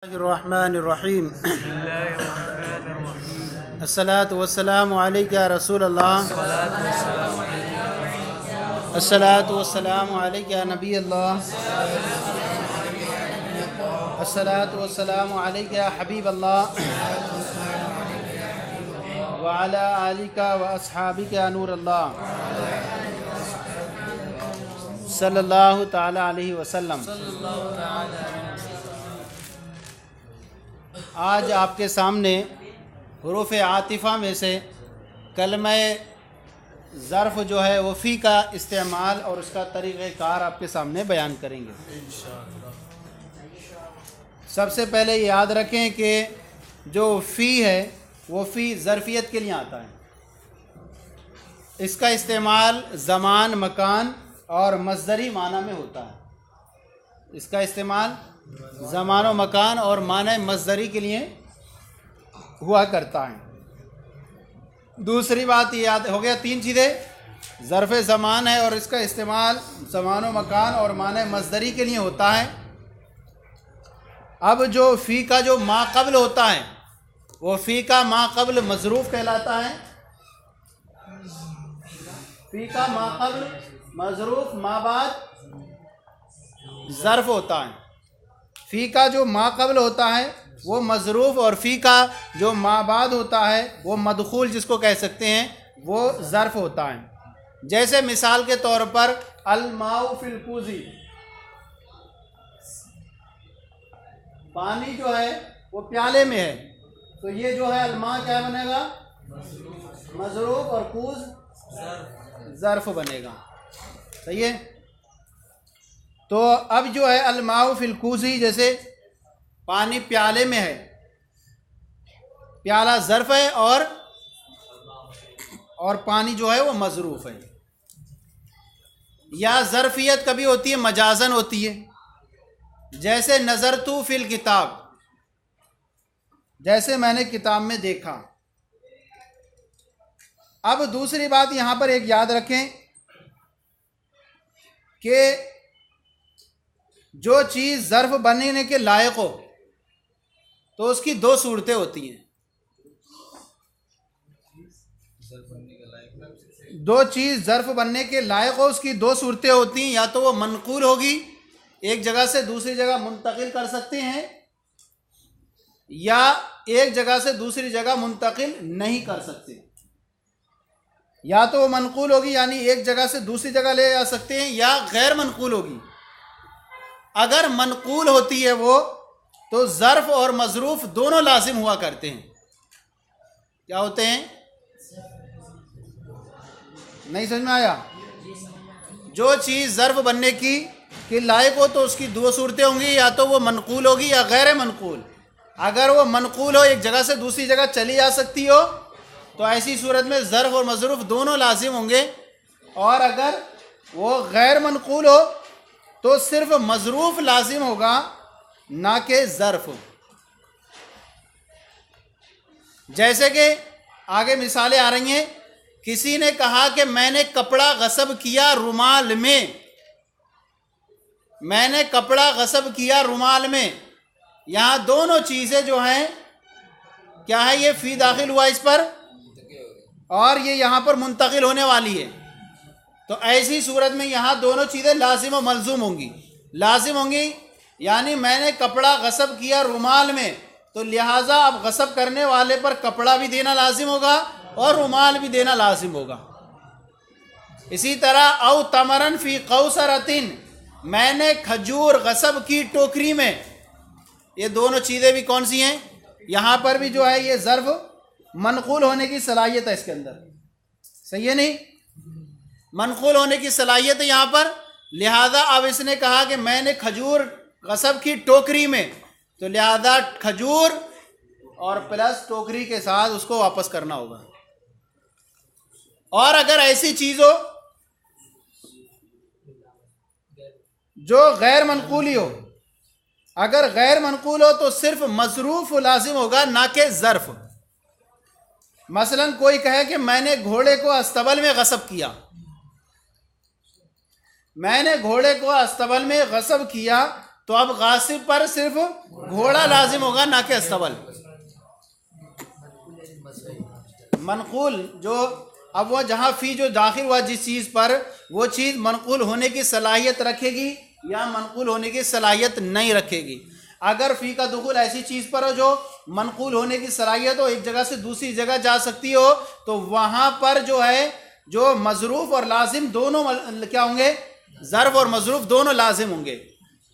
रहमानिर्रहीम अस्सलातु वस्सलामु अलैका या रसूल अल्लाह अस्सलातु वस्सलामु अलैका या नबी अल्लाह अस्सलातु वस्सलामु अलैका या हबीब अल्लाह व अला आलिका व अस्हाबिका या नूर अल्लाह सल्लल्लाहु तआला अलैहि वसल्लम। आज आपके सामने हुरूफ़ आतिफ़ा में से कलमा ज़र्फ़ जो है वो फ़ी का इस्तेमाल और उसका तरीक़ेकार आपके सामने बयान करेंगे। सबसे पहले याद रखें कि जो फ़ी है वो फ़ी ज़रफ़ियत के लिए आता है। इसका इस्तेमाल ज़मान, मकान और मज़दरी माना में होता है। इसका इस्तेमाल ज़मान व मकान और माने मज़दरी के लिए हुआ करता है। दूसरी बात ये याद हो गया, तीन चीज़ें, ज़र्फ़ ज़मान है और इसका इस्तेमाल ज़मान व मकान और माने मज़दरी के लिए होता है। अब जो फ़ी का जो मा क़ब्ल होता है वो फ़ी का मा क़ब्ल मज़रूफ़ कहलाता है। फ़ी का मा क़ब्ल मज़रूफ़, मा बाद ज़र्फ़ होता है। फ़ी का जो मा क़ब्ल होता है वो मज़रूफ़ और फ़ी का जो मा बाद होता है वो मदख़ूल जिसको कह सकते हैं वो ज़र्फ़ होता है। जैसे मिसाल के तौर पर अलमाउ फ़िल कूज़ी, पानी जो है वो प्याले में है, तो ये जो है अलमा क्या बनेगा, मज़रूफ़, और कूज़ ज़र्फ़ बनेगा। सही है। तो अब जो है अलमाउ फ़िल कूज़ी, जैसे पानी प्याले में है, प्याला ज़र्फ़ है और पानी जो है वो मज़रूफ़ है। या ज़रफ़ियत कभी होती है मजाज़न होती है, जैसे नज़रतु फ़िल किताब, जैसे मैंने किताब में देखा। अब दूसरी बात यहाँ पर एक याद रखें कि जो चीज़ ज़र्फ़ बनने के लायक हो तो उसकी दो सूरतें होती हैं। दो चीज़ ज़र्फ़ बनने के लायक हो उसकी दो सूरतें होती हैं, या तो वो मनक़ूल होगी, एक जगह से दूसरी जगह मुंतकिल कर सकते हैं, या एक जगह से दूसरी जगह मुंतकिल नहीं कर सकते। या तो वो मनक़ूल होगी यानी एक जगह से दूसरी जगह ले जा सकते हैं, या गैर मनक़ूल होगी। अगर मनक़ूल होती है वो तो ज़र्फ़ और मज़रूफ़ दोनों लाजिम हुआ करते हैं। क्या होते हैं, नहीं समझ में आया? जो चीज़ ज़र्फ़ बनने की लायक हो तो उसकी दो सूरतें होंगी, या तो वो मनक़ूल होगी या गैर मनक़ूल। अगर वो मनक़ूल हो, एक जगह से दूसरी जगह चली जा सकती हो, तो ऐसी सूरत में ज़र्फ़ और मज़रूफ़ दोनों लाजिम होंगे। और अगर वो गैर मनक़ूल हो तो सिर्फ मज़रूफ़ लाजिम होगा, ना कि ज़र्फ़। जैसे कि आगे मिसालें आ रही हैं, किसी ने कहा कि मैंने कपड़ा गस्ब किया रुमाल में, मैंने कपड़ा गस्ब किया रुमाल में। यहाँ दोनों चीज़ें जो हैं क्या है, ये फ़ी दाखिल हुआ इस पर और ये यहाँ पर मुंतकिल होने वाली है। तो ऐसी सूरत में यहाँ दोनों चीज़ें लाजिम और मलजूम होंगी। लाजिम होंगी यानी मैंने कपड़ा गस्ब किया रुमाल में, तो लिहाजा अब गस्ब करने वाले पर कपड़ा भी देना लाजिम होगा और रुमाल भी देना लाजिम होगा। इसी तरह औ तमरन फ़ी कौसरतिन, मैंने खजूर गस्ब की टोकरी में। ये दोनों चीज़ें भी कौन सी हैं, यहाँ पर भी जो है ये ज़र्फ़ मनक़ूल होने की सलाहियत है इसके अंदर। सही है, नहीं मनक़ूल होने की सलाहियत है यहाँ पर। लिहाजा अब इसने कहा कि मैंने खजूर गस्ब की टोकरी में, तो लिहाजा खजूर और प्लस टोकरी के साथ उसको वापस करना होगा। और अगर ऐसी चीज़ हो जो गैर मनक़ूली हो, अगर गैर मनक़ूल हो तो सिर्फ मज़रूफ़ लाजिम होगा, ना कि ज़र्फ़। मसलन कोई कहे कि मैंने घोड़े को अस्तबल में गस्ब किया, मैंने घोड़े को अस्तबल में गस्ब किया, तो अब गासिब पर सिर्फ घोड़ा लाजिम होगा, ना कि अस्तबल। मनकूल जो अब वो जहाँ फ़ी जो दाखिल हुआ जिस चीज़ पर, वो चीज़ मनकूल होने की सलाहियत रखेगी या मनकूल होने की सलाहियत नहीं रखेगी। अगर फ़ी का दुखूल ऐसी चीज़ पर हो जो मनकूल होने की सलाहियत हो, एक जगह से दूसरी जगह जा सकती हो, तो वहाँ पर जो है जो मज़रूफ़ और लाजिम दोनों क्या होंगे, ज़र्फ़ और मज़रूफ़ दोनों लाजिम होंगे।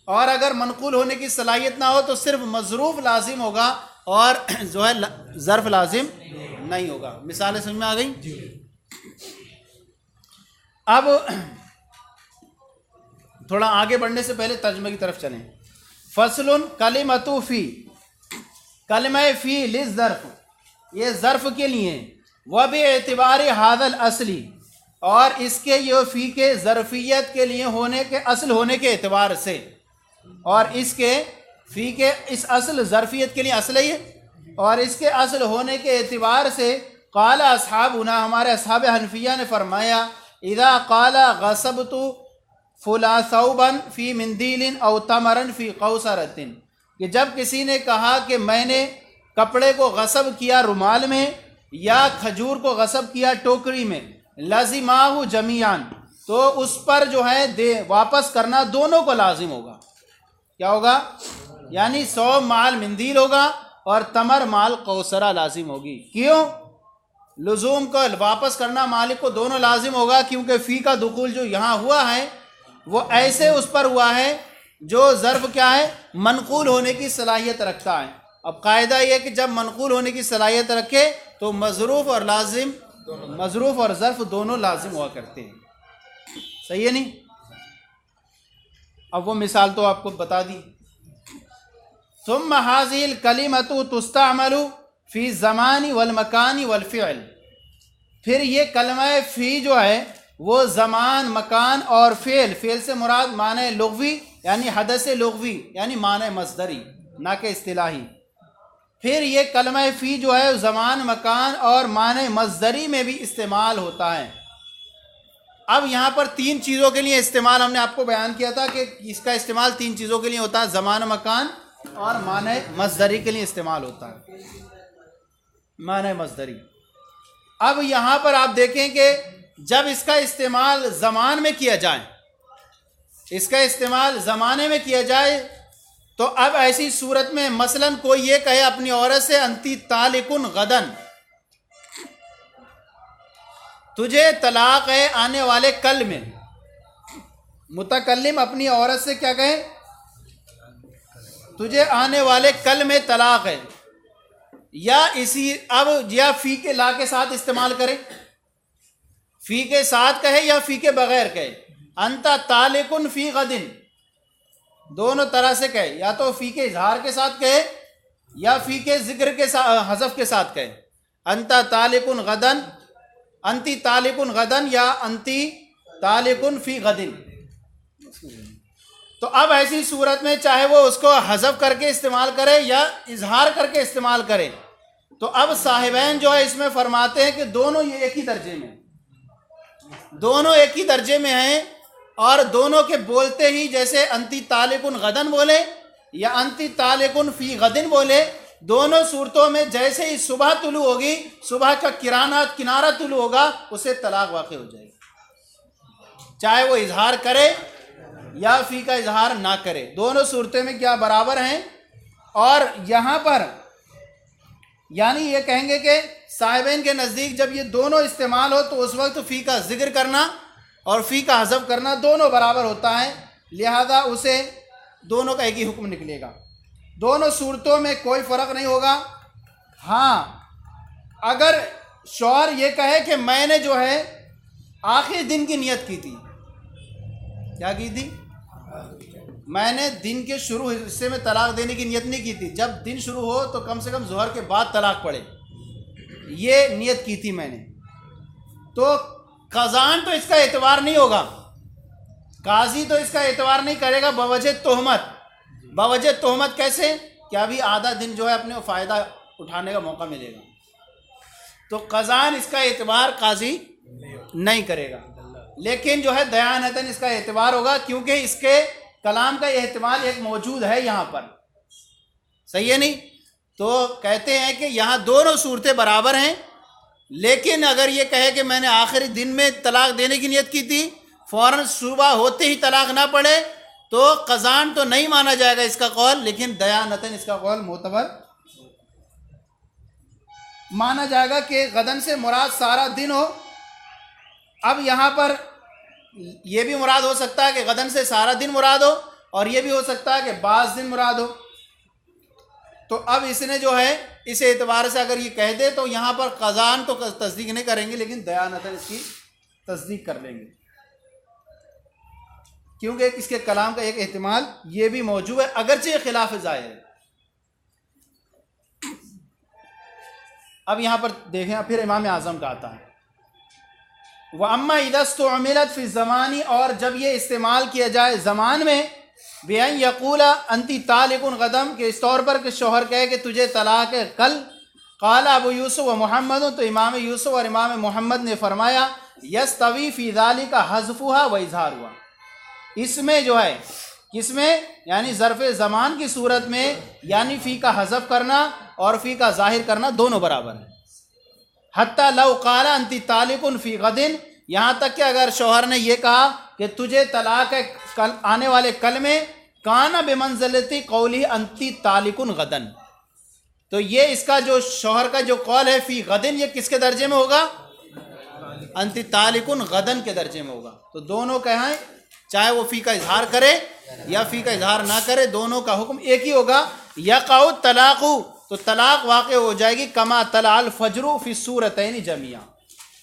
और अगर मनकूल होने की सलाहियत ना हो तो सिर्फ मज़रूफ़ लाजिम होगा और जो है ज़र्फ़ लाजिम नहीं होगा। मिसालें समझ में आ गई। अब थोड़ा आगे बढ़ने से पहले तर्जुमे की तरफ चलें। फसलुन कलिमतु फ़ी, कलिमा फ़ी लिज़ ज़र्फ़, ये ज़र्फ़ के लिए, वह भी एतिबार हादल असली, और इसके ये फ़ी के ज़र्फ़ियत के लिए होने के असल होने के एतबार से, और इसके फ़ी के इस असल ज़र्फ़ियत के लिए असल है, और इसके असल होने के एतबार से क़ाला अस्हाबुना, हमारे अस्हाब हनफिया ने फरमाया, इदा क़ाला ग़सबतु फुला सौबन फ़ी मिंदीलिन औ तमरन फ़ी कौसरतिन, कि जब किसी ने कहा कि मैंने कपड़े को गसब किया रुमाल में या खजूर को गसब किया टोकरी में, लज़िमाहु जमीआन, तो उस पर जो है दे वापस करना दोनों को लाजिम होगा। क्या होगा? यानी 100 माल मिंदील होगा और तमर माल कौसरा लाजिम होगी। क्यों? लुजूम को वापस करना मालिक को दोनों लाजिम होगा, क्योंकि फ़ी का दुखूल जो यहाँ हुआ है वो ऐसे उस पर हुआ है जो ज़र्फ़ क्या है, मनकूल होने की सलाहियत रखता है। अब कायदा ये कि जब मनकूल होने की सलाहियत रखे तो मज़रूफ़ और लाजिम, मज़रूफ़ और ज़र्फ़ दोनों लाजिम हुआ करते हैं। सही है नहीं? अब वो मिसाल तो आपको बता दी। सुम्मा हाज़िल कलिमतु तुस्तअमलु फ़ी ज़मानी वल मकानी वल फ़िअल, फिर ये कलमा फ़ी जो है वो ज़मान, मकान और फ़ेल, फ़ेल से मुराद माने लुग़वी यानी हदस लुग़वी यानी माने मस्दरी, ना कि इस्तिलाही। फिर ये कलमा फ़ी जो है ज़मान, मकान और माने मस्दरी में भी इस्तेमाल होता है। अब यहाँ पर 3 चीज़ों के लिए इस्तेमाल हमने आपको बयान किया था कि इसका इस्तेमाल 3 चीज़ों के लिए होता है, ज़मान, मकान और माने मस्दरी के लिए इस्तेमाल होता है, माने मस्दरी। अब यहाँ पर आप देखें कि जब इसका इस्तेमाल ज़मान में किया जाए, इसका इस्तेमाल ज़माने में किया जाए, तो अब ऐसी सूरत में मसलन कोई ये कहे अपनी औरत से अंती तालिकुन गदन, तुझे तलाक है आने वाले कल में। मुतकल्लिम अपनी औरत से क्या कहे? तुझे आने वाले कल में तलाक है। या इसी अब या फ़ी के ला के साथ इस्तेमाल करें, फ़ी के साथ कहे या फ़ी के बगैर कहे। अंता तालिकुन फ़ी गदिन, दोनों तरह से कहे, या तो फ़ी के इजहार के साथ कहे या फ़ी के जिक्र के साथ हज़फ के साथ कहे। अंता तालिकुन गदन, अंती तालिकुन गदन या अंती तालिकुन फ़ी गदिन। तो अब ऐसी सूरत में चाहे वो उसको हज़फ करके इस्तेमाल करे या इजहार करके इस्तेमाल करे, तो अब साहिबैन जो है इसमें फरमाते हैं कि दोनों ये एक ही दर्जे में, दोनों एक ही दर्जे में हैं, और दोनों के बोलते ही जैसे अंती तालिकुन गदन बोले या अंती तालिकुन फ़ी गदिन बोले, दोनों सूरतों में जैसे ही सुबह तुलू होगी, सुबह का किनारा तुलू होगा, उससे तलाक वाक़ हो जाएगी, चाहे वो इजहार करे या फ़ी का इजहार ना करे, दोनों सूरतें में क्या बराबर हैं। और यहाँ पर यानी ये कहेंगे कि साहिबैन के नज़दीक जब ये दोनों इस्तेमाल हो तो उस वक्त फ़ी का जिक्र करना और फ़ी का हज़फ करना दोनों बराबर होता है, लिहाजा उसे दोनों का एक ही हुक्म निकलेगा, दोनों सूरतों में कोई फ़र्क नहीं होगा। हाँ, अगर शौहर ये कहे कि मैंने जो है आखिरी दिन की नियत की थी, क्या की थी? मैंने दिन के शुरू हिस्से में तलाक देने की नियत नहीं की थी, जब दिन शुरू हो तो कम से कम ज़ोहर के बाद तलाक पड़े, ये नियत की थी मैंने, तो क़ज़ान तो इसका एतबार नहीं होगा, काजी तो इसका एतबार नहीं करेगा बवजह तोहमत। बवजह तोहमत कैसे? क्या भी आधा दिन जो है अपने फ़ायदा उठाने का मौका मिलेगा, तो क़ज़ान इसका एतबार काजी नहीं करेगा, लेकिन जो है दयानतन इसका एतबार होगा, क्योंकि इसके कलाम का एहतिमाल एक मौजूद है यहाँ पर, सही है नहीं? तो कहते हैं कि यहाँ दोनों सूरतें बराबर हैं, लेकिन अगर ये कहे कि मैंने आखिरी दिन में तलाक देने की नियत की थी, फ़ौरन सुबह होते ही तलाक ना पड़े, तो क़ज़ान तो नहीं माना जाएगा इसका कौल, लेकिन दयानतन इसका कौल मोतबर माना जाएगा कि गदन से मुराद सारा दिन हो। अब यहाँ पर यह भी मुराद हो सकता है कि गदन से सारा दिन मुराद हो, और यह भी हो सकता है कि बाज़ दिन मुराद हो। तो अब इसने जो है इस एतबार से अगर ये कह दे तो यहाँ पर क़ज़ान तो तस्दीक नहीं करेंगे, लेकिन दयानतन इसकी तस्दीक कर लेंगे, क्योंकि इसके कलाम का एक एहतिमाल ये भी मौजूद है, अगरचे ये खिलाफ ज़ाहिर है। अब यहाँ पर देखें, फिर इमाम आज़म का आता है, व अम्मा इदस्तुमिलत फ़ी ज़मानी, और जब ये इस्तेमाल किया जाए ज़मान में, बेअन यक़ूला अंती तालिकुन ग़दम, के इस तौर पर कि शोहर कहे कि तुझे तलाक है कल। क़ाला अबू यूसुफ व मोहम्मद, तो इमाम यूसुफ और इमाम मोहम्मद ने फरमाया, यस्तवी फ़ी ज़ालिका हज़्फ़ुहा व इज़हारुहा, इसमें जो है, किसमें, यानी ज़र्फ़ ज़मान की सूरत में, यानी फ़ी का हज़फ़ करना और फ़ी का ज़ाहिर करना दोनों बराबर है। हत्ता लौ क़ाला अंती तालिकुन फ़ी ग़दिन, यहाँ तक कि अगर शौहर ने यह कहा कि तुझे तलाक है कल, आने वाले कल में, काना बेमंज़िलति क़ौली अंती तालिकुन ग़दन, तो ये इसका जो शौहर का जो कौल है फ़ी ग़दिन, ये किसके दर्जे में होगा? अंती तालिकुन ग़दन के दर्जे में होगा। तो दोनों कहें, चाहे वो फ़ी का इजहार करे या फ़ी का इजहार ना करे, दोनों का हुक्म एक ही होगा। यक़उ तलाक़ु, तो तलाक वाक़ हो जाएगी, कमा तलाल फ़ज्रु फ़ी सूरतैनि जमिया,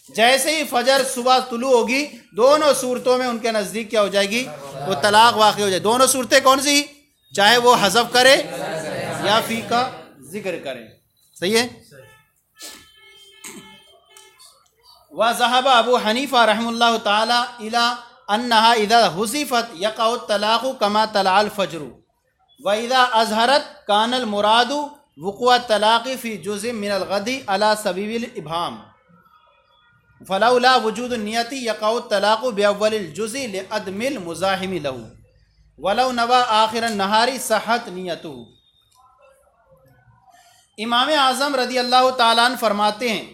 जैसे ही फजर सुबह तुलू होगी, दोनों सूरतों में उनके नज़दीक क्या हो जाएगी? वो तलाक वाक़ हो जाए। दोनों सूरतें कौन सी? चाहे वो हज़फ़ करे या फ़ी का जिक्र करे, सही है। व ज़हब अबू हनीफ़ा रहमतुल्लाह ताला इला अन्नहा इज़ा हुज़िफ़त यक़उ तलाक़ु कमा तलाल फ़ज्रु व इज़ा अज़हरत कानल मुरादु वक़ुअ तलाक़ी फ़ी जुज़्इम मिनल ग़दी अला सबीबिल इब्हाम फ़लौला वजूद नियति यक़उ तलाक़ु बिअव्वलिल जुज़्इ लिअदमिल मुज़ाहिमी लहू वलौ नवा आखिर नहारी सहत नियतुहु। इमाम आज़म रज़ी अल्लाह ताला अन्हु फरमाते हैं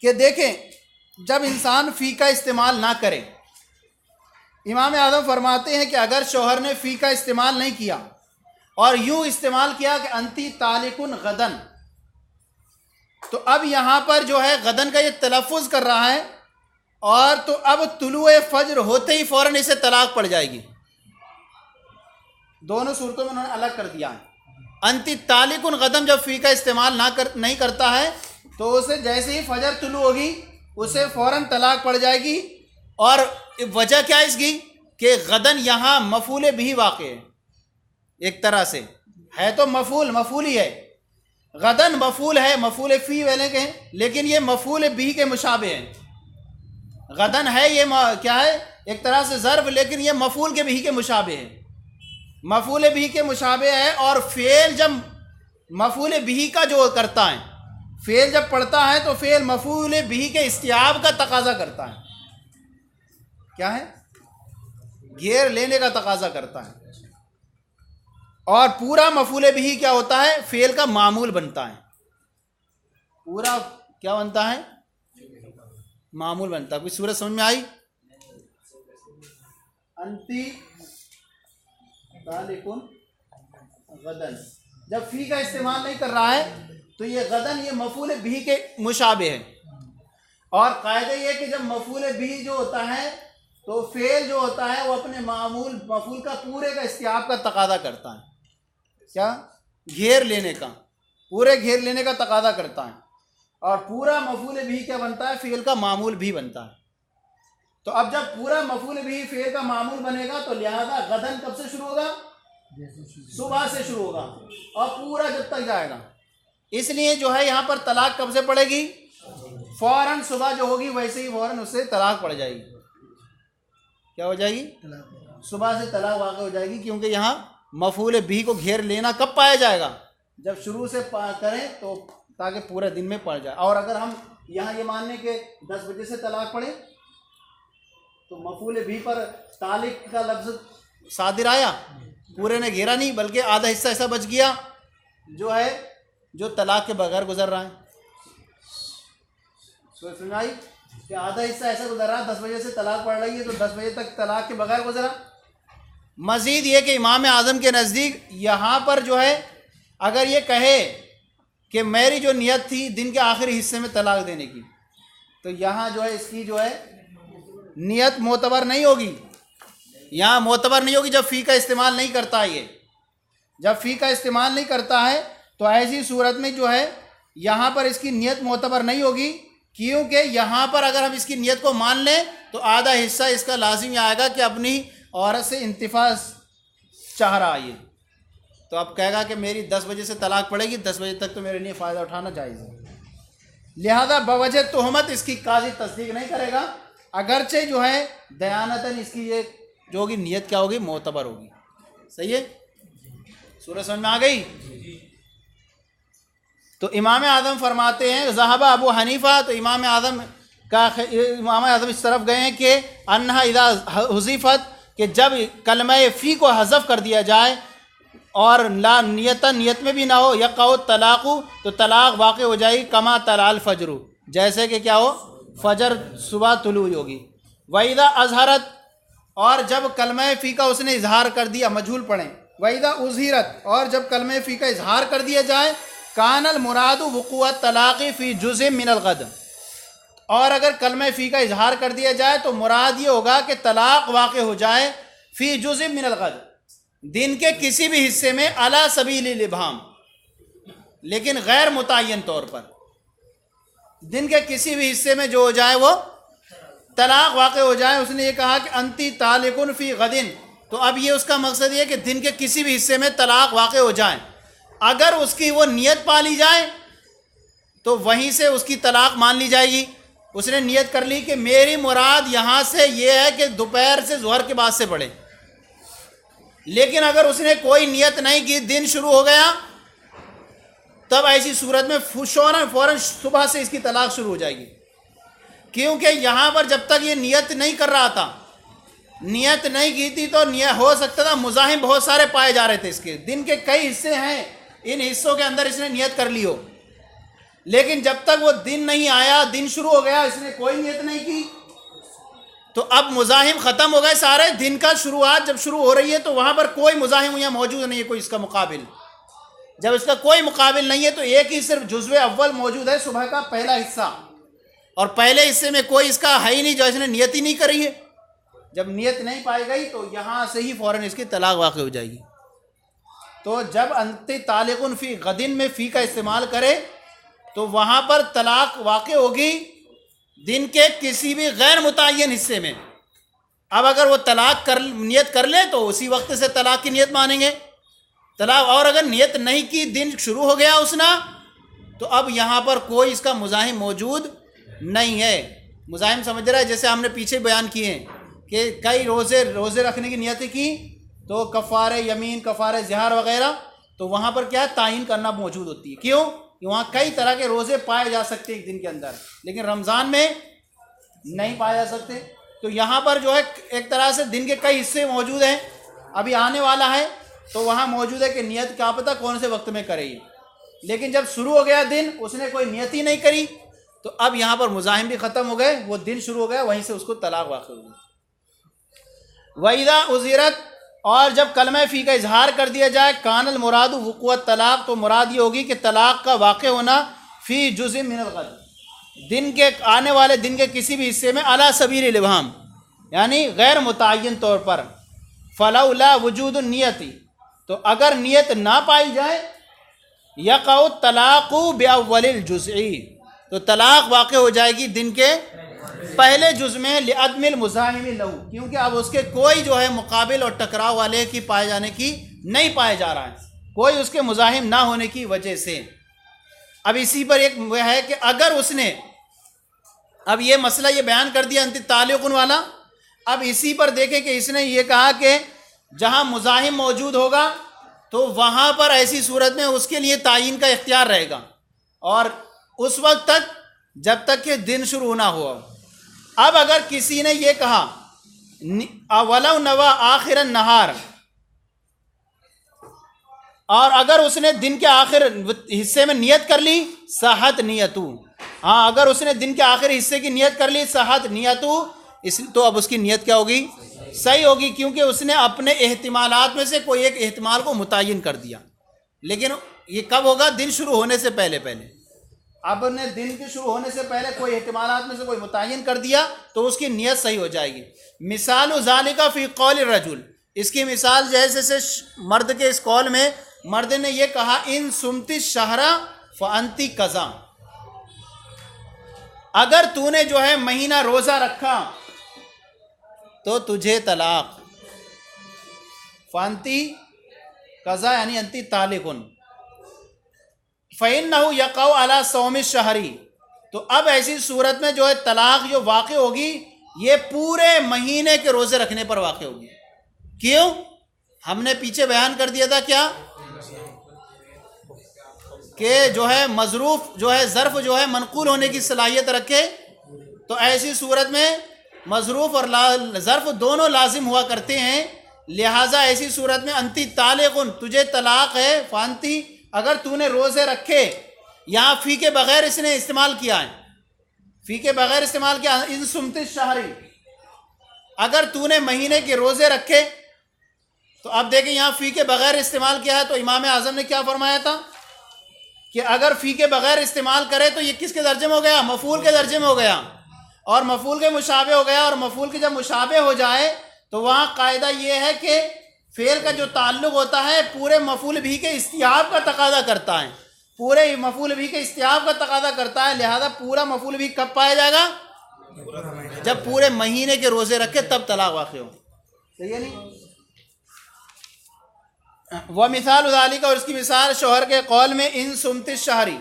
कि देखें, जब इंसान फ़ी का इस्तेमाल ना करे, इमाम आज़म फरमाते हैं कि अगर शौहर ने फ़ी का इस्तेमाल नहीं किया और यूँ इस्तेमाल किया कि अंती तालिकुन ग़दन, तो अब यहाँ पर जो है गदन का ये तलफ़ुज़ कर रहा है, और तो अब तुलुए फ़ज्र होते ही फ़ौरन इसे तलाक पड़ जाएगी। दोनों सूरतों में उन्होंने अलग कर दिया है। अंति तालिकुन ग़दम जब फ़ी का इस्तेमाल नहीं करता है, तो उसे जैसे ही फ़जर तुलू होगी उसे फ़ौरन तलाक पड़ जाएगी। और वजह क्या है इसकी कि गदन यहाँ मफ़ूल बिही वाक़ है, एक तरह से है तो मफ़ूल ही है, गदन मफ़ूल है, मफ़ूल फ़ी वाले के हैं, लेकिन ये मफ़ूल बिही के मुशाबे हैं। गदन है ये क्या है, एक तरह से ज़र्फ़, लेकिन ये मफ़ूल के बिही के मुशाबे है, मफ़ूल बिही के मुशाबे है। और फ़ेल जब मफ़ूल बिही का जो करता है, फ़ेल जब पढ़ता है तो फ़ेल मफ़ूल बिही के इस्तियाब का तकाज़ा करता है, क्या है, घेर लेने का तकाज़ा करता है। और पूरा मफ़ूल बिही क्या होता है, फ़ेल का मामूल बनता है, पूरा क्या बनता है, मामूल बनता है। कोई सूरत समझ में आई? अंती तालिकुन गदन, जब फ़ी का इस्तेमाल नहीं कर रहा है तो ये गदन ये मफ़ूल बिही के मुशाबे है। और कायदा ये कि जब मफ़ूल बिही जो होता है तो फ़ेल जो होता है वो अपने मामूल मफ़ूल का पूरे का इस्तियाब का तकाज़ा करता है, क्या, घेर लेने का, पूरे घेर लेने का तकाज़ा करता है। और पूरा मफ़ूल बिही क्या बनता है, फ़ेल का मामूल भी बनता है। तो अब जब पूरा मफ़ूल बिही फ़ेल का मामूल बनेगा तो लिहाजा गदन कब से शुरू होगा, सुबह से शुरू होगा और पूरा जब तक जाएगा। इसलिए जो है यहाँ पर तलाक कब से पड़ेगी, फ़ौरन सुबह जो होगी वैसे ही फ़ौरन उससे तलाक पड़ जाएगी। क्या हो जाएगी, सुबह से तलाक वाक़ हो जाएगी, क्योंकि यहाँ मफ़ूल बिही को घेर लेना कब पाया जाएगा, जब शुरू से करें तो ताकि पूरे दिन में पड़ जाए। और अगर हम यहाँ ये मान लें कि 10 बजे से तलाक पड़े तो मफ़ूल बिही पर तालिक का लफ्ज़ सादिर आया, पूरे ने घेरा नहीं, बल्कि आधा हिस्सा ऐसा बच गया जो है जो तलाक के बगैर गुजर रहा है। सुनाई कि आधा हिस्सा ऐसा गुजर रहा, 10 बजे से तलाक पड़ रही है तो 10 बजे तक तलाक के बगैर गुजरा। मज़ीद ये कि इमाम आज़म के नज़दीक यहाँ पर जो है अगर ये कहे कि मेरी जो नियत थी दिन के आखिरी हिस्से में तलाक देने की, तो यहाँ जो है इसकी जो है नियत मोतबर नहीं होगी, यहाँ मोतबर नहीं होगी जब फ़ी का इस्तेमाल नहीं करता है। ये जब फ़ी का इस्तेमाल नहीं करता है तो ऐसी सूरत में जो है यहाँ पर इसकी नियत मोतबर नहीं होगी, क्योंकि यहाँ पर अगर हम इसकी नियत को मान लें तो आधा हिस्सा इसका लाजिम आएगा कि अपनी औरत से इंतिफा चाह रहा है। तो अब कहेगा कि मेरी 10 बजे से तलाक पड़ेगी, 10 बजे तक तो मेरे लिए फ़ायदा उठाना जायज़ है। लिहाजा बवजह तोहमत इसकी काजी तस्दीक नहीं करेगा, अगरचे जो है दयानतन इसकी ये जो होगी नियत क्या होगी, मोतबर होगी। सही है, सूरह समझ में आ गई। तो इमाम आज़म फरमाते हैं ज़हाबा अबू हनीफ़ा, तो इमाम आज़म इस तरफ गए हैं कि अन्हा इज़ा हुज़िफ़त, कि जब कलमा फ़ी को हज़फ कर दिया जाए और ला नियत में भी ना हो, यक़अ तलाक़ु, तो तलाक़ वाक़ हो जाएगी कमा तलाल फ़जरु, जैसे कि क्या हो फ़जर सुबह तुलू होगी। वइज़ा अज़हरत, और जब कलमा फ़ी का उसने इजहार कर दिया, मजहूल पढ़ें, वइज़ा उज़हिरत, और जब कलमा फ़ी का इजहार कर दिया जाए, कानल मुरादु वक़ुअत तलाक़ी फ़ी जुज़्इन मिनल ग़द, और अगर कलमा फ़ी का इजहार कर दिया जाए तो मुराद ये होगा कि तलाक़ वाक़ हो जाए फ़ी जुज़्इन मिनल ग़द, दिन के किसी भी हिस्से में, अला सबीलिल इबहाम, लेकिन गैर मुतय्यन तौर पर, दिन के किसी भी हिस्से में जो हो जाए वो तलाक़ वाक़ हो जाए। उसने ये कहा कि अंती तालिकुन फ़ी गदिन, तो अब ये उसका मकसद ये कि दिन के किसी भी हिस्से में तलाक़ वाक़ हो जाए, अगर उसकी वो नियत पा ली जाए तो वहीं से उसकी तलाक़ मान ली जाएगी। उसने नियत कर ली कि मेरी मुराद यहाँ से ये है कि दोपहर से ज़ोहर के बाद से पढ़े, लेकिन अगर उसने कोई नियत नहीं की, दिन शुरू हो गया, तब ऐसी सूरत में फ़ौरन सुबह से इसकी तलाक़ शुरू हो जाएगी, क्योंकि यहाँ पर जब तक ये नियत नहीं कर रहा था, नियत नहीं की थी, तो हो सकता था मुज़ाहिम बहुत सारे पाए जा रहे थे। इसके दिन के कई हिस्से हैं, इन हिस्सों के अंदर इसने नियत कर ली हो, लेकिन जब तक वो दिन नहीं आया, दिन शुरू हो गया, इसने कोई नियत नहीं की, तो अब मुज़ाहिम ख़त्म हो गए सारे। दिन का शुरुआत जब शुरू हो रही है तो वहाँ पर कोई मुज़ाहिम यहाँ मौजूद नहीं है, कोई इसका मुकाबिल। जब इसका कोई मुकाबिल नहीं है तो एक ही सिर्फ जुज़्व अव्वल मौजूद है, सुबह का पहला हिस्सा, और पहले हिस्से में कोई इसका है ही नहीं जो इसने नियत ही नहीं करी है। जब नियत नहीं पाई गई तो यहाँ से ही फ़ौरन इसकी तलाक़ वाक़ हो जाएगी। तो जब अंति तालिकुन फ़ी गदिन में फ़ी का इस्तेमाल करे तो वहाँ पर तलाक़ वाक़ होगी दिन के किसी भी गैर मुतय्यन हिस्से में। अब अगर वो तलाक़ नियत कर ले तो उसी वक्त से तलाक़ की नियत मानेंगे तलाक़, और अगर नियत नहीं की, दिन शुरू हो गया उसना, तो अब यहाँ पर कोई इसका मुज़ाहिम मौजूद नहीं है। मुज़ाहिम समझ रहा है, जैसे हमने पीछे बयान किए हैं कि कई रोज़े रखने की नियत की तो कफ़ारे यमीन, कफ़ारे ज़िहार वग़ैरह, तो वहाँ पर क्या तायीन करना मौजूद होती है। क्यों? कि वहाँ कई तरह के रोज़े पाए जा सकते हैं एक दिन के अंदर, लेकिन रमज़ान में नहीं पाए जा सकते। तो यहाँ पर जो है एक तरह से दिन के कई हिस्से मौजूद हैं, अभी आने वाला है तो वहाँ मौजूद है कि नियत क्या पता कौन से वक्त में करे, लेकिन जब शुरू हो गया दिन, उसने कोई नियत ही नहीं करी, तो अब यहाँ पर मुज़ाहिम भी ख़त्म हो गए, वो दिन शुरू हो गया, वहीं से उसको तलाक़ वाक़ हो गई। वइज़ा उज़िरत, और जब कलमा फ़ी का इजहार कर दिया जाए, कानल मुरादु वक़ुअत तलाक़, तो मुराद ये होगी कि तलाक़ का वाक़ होना फ़ी जुज़्इन मिनल ग़द, दिन के आने वाले दिन के किसी भी हिस्से में, अला सबीलिल इबहाम, यानी गैर मुतय्यन तौर पर। फ़लौला वजूद नियति, तो अगर नियत ना पाई जाए, यक़अ तलाक़ु बिअव्वलिल जुज़ई, तो तलाक़ वाक़ हो जाएगी दिन के पहले जुज़ में, लिअदमिल मुज़ाहिम लहू, क्योंकि अब उसके कोई जो है मुकाबिल और टकराव वाले की पाए जाने की नहीं पाया जा रहा है, कोई उसके मुज़ाहिम ना होने की वजह से। अब इसी पर एक वह है कि अगर उसने अब ये मसला ये बयान कर दिया अंति तालिकुन वाला, अब इसी पर देखें कि इसने ये कहा कि जहाँ मुज़ाहिम मौजूद होगा तो वहाँ पर ऐसी सूरत में उसके लिए तायीन का इख्तियार रहेगा, और उस वक्त तक जब तक कि दिन शुरू ना हुआ। अब अगर किसी ने ये कहा वलौ नवा आखिर नहार, और अगर उसने दिन के आखिर हिस्से में नियत कर ली, सहत नियतु, हाँ अगर उसने दिन के आखिर हिस्से की नियत कर ली, सहत नियतु, इस तो अब उसकी नियत क्या होगी, सही होगी, क्योंकि उसने अपने एहतिमालात में से कोई एक एहतिमाल को मुतय्यन कर दिया। लेकिन ये कब होगा, दिन शुरू होने से पहले पहले। आपने दिन के शुरू होने से पहले कोई एहतिमालात में से कोई मुतय्यन कर दिया तो उसकी नियत सही हो जाएगी। मिसाल ज़ालिका फ़ी क़ौल रजुल, इसकी मिसाल जैसे मर्द के इस कौल में मर्द ने यह कहा, इन सुमती शहरा फ़अंती कज़ा, अगर तूने जो है महीना रोज़ा रखा तो तुझे तलाक, फ़अंती कज़ा यानी अंती तालिकुन, फ़इन्नहु यक़अउ अला सौमि शहरी, तो अब ऐसी सूरत में जो है तलाक जो वाक़ होगी ये पूरे महीने के रोज़े रखने पर वाक़ होगी। क्यों, हमने पीछे बयान कर दिया था क्या कि जो है मज़रूफ़ जो है ज़र्फ़ जो है मनक़ूल होने की सलाहियत रखे, तो ऐसी सूरत में मज़रूफ़ और ज़र्फ़ दोनों लाजिम हुआ करते हैं। लिहाजा ऐसी सूरत में अंती तालिकुन, तुझे तलाक है, फ़ांती, अगर तूने रोज़े रखे, यहाँ फ़ी के बग़ैर इसने इस्तेमाल किया है, फ़ी के बग़ैर इस्तेमाल किया, इन सुमती शहरी, अगर तूने महीने के रोज़े रखे, तो अब देखें यहाँ फ़ी के बग़ैर इस्तेमाल किया है, तो इमाम आज़म ने क्या फरमाया था कि अगर फ़ी के बग़ैर इस्तेमाल करे तो ये किसके दर्जे में हो गया, मफ़ूल के दर्जे में हो गया, और मफ़ूल के मुशाबे हो गया, और मफ़ूल के जब मुशाबे हो जाए तो वहाँ कायदा ये है कि फ़ेल का जो ताल्लुक़ होता है पूरे मफ़ूल भी के इस्तियाब का तकाज़ा करता है, पूरे मफ़ूल भी के इस्तियाब का तकाज़ा करता है। लिहाजा पूरा मफ़ूल भी कब पाया जाएगा, जब पूरे महीने के रोज़े रखे तब तलाक वाक़ हो। सही है नहीं। वह मिसाल ज़ालिका, और उसकी मिसाल शोहर के कौल में, इन सुमती शहरी,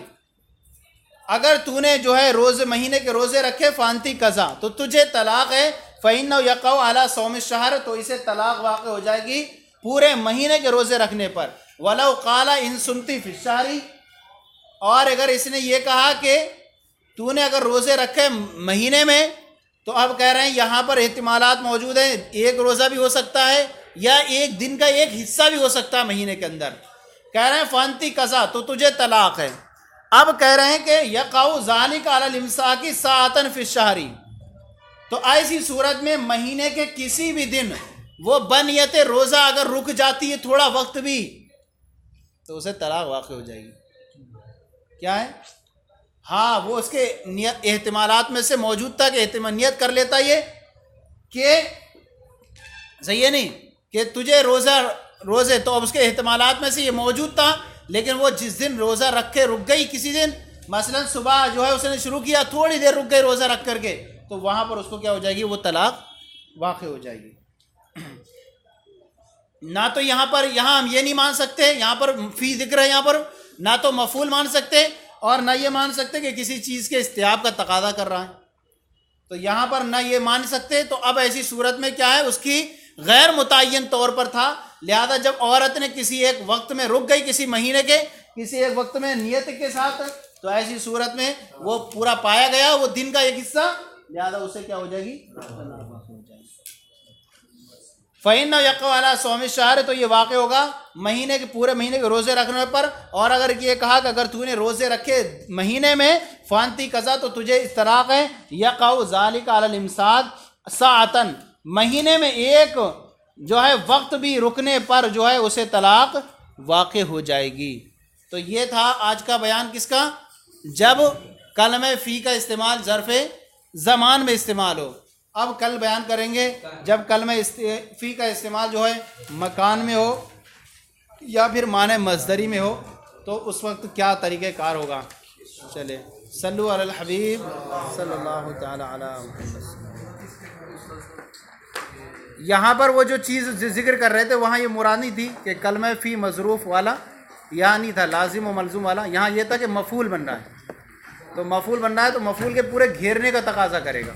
अगर तूने जो है रोज़ महीने के रोज़े रखे, फ़ांती कज़ा, तो तुझे तलाक है, फ़इन्नहु यक़अउ अला सौमि शहर, तो इसे तलाक वाक़ हो जाएगी पूरे महीने के रोज़े रखने पर। वलौ क़ाला इन सुमती फ़ी शहरी, और अगर इसने ये कहा कि तूने अगर रोज़े रखे महीने में, तो अब कह रहे हैं यहाँ पर एहतिमालात मौजूद हैं, एक रोज़ा भी हो सकता है या एक दिन का एक हिस्सा भी हो सकता है महीने के अंदर। कह रहे हैं फ़ांती कज़ा, तो तुझे तलाक है। अब कह रहे हैं कि यक़अउ ज़ालिका अलल इम्साकी साअतन फ़ी शहरी, तो ऐसी सूरत में महीने के किसी भी दिन वो बनियत रोज़ा अगर रुक जाती है थोड़ा वक्त भी, तो उसे तलाक वाक़ हो जाएगी। क्या है, हाँ वो उसके नियत एहतिमालात में से मौजूद था कि नियत कर लेता ये कि सही है नहीं कि तुझे रोज़े, तो अब उसके एहतिमालात में से ये मौजूद था, लेकिन वो जिस दिन रोज़ा रख के रुक गई किसी दिन, मसलन सुबह जो है उसने शुरू किया, थोड़ी देर रुक गई रोज़ा रख करके, तो वहाँ पर उसको क्या हो जाएगी, वो तलाक वाक़ हो जाएगी। ना तो यहाँ हम ये नहीं मान सकते, यहाँ पर फ़ी ज़िक्र है, यहाँ पर ना तो मफ़ूल मान सकते और ना ये मान सकते कि किसी चीज़ के इस्तियाब का तकाज़ा कर रहा है, तो यहाँ पर ना ये मान सकते। तो अब ऐसी सूरत में क्या है, उसकी गैर मुतय्यन तौर पर था, लिहाजा जब औरत ने किसी एक वक्त में रुक गई, किसी महीने के किसी एक वक्त में नियत के साथ, तो ऐसी सूरत में वो पूरा पाया गया, वो दिन का एक हिस्सा, लिहाजा उसे क्या हो जाएगी, फ़इन्नहु यक़अउ अला सौमि शहर, तो ये वाक़ होगा महीने के पूरे महीने के रोज़े रखने पर। और अगर ये कहा कि अगर तूने रोज़े रखे महीने में, फ़ांती कज़ा, तो तुझे इस तलाक़ है, यक़अउ ज़ालिका अलल इम्साक साअतन, महीने में एक जो है वक्त भी रुकने पर जो है उसे तलाक वाक़ हो जाएगी। तो ये था आज का बयान किसका, जब कलमे फ़ी का इस्तेमाल ज़र्फ़े ज़मान में इस्तेमाल हो। अब कल बयान करेंगे जब कलमे फ़ी का इस्तेमाल जो है मकान में हो या फिर माने मज़दरी में हो, तो उस वक्त क्या तरीक़ेकार होगा। चले सल्लु अलल हबीब सल्लल्लाहु तआला अला मुहम्मद। यहाँ पर वो जो चीज़ जिक्र कर रहे थे वहाँ ये मुराद नहीं थी कि कलमे फ़ी मज़रूफ़ वाला, यहाँ नहीं था लाजिम व मलज़ूम वाला, यहाँ ये था कि मफ़ूल बन रहा है, तो मफ़ूल बन रहा है तो मफ़ूल के पूरे घेरने का तकाज़ा करेगा।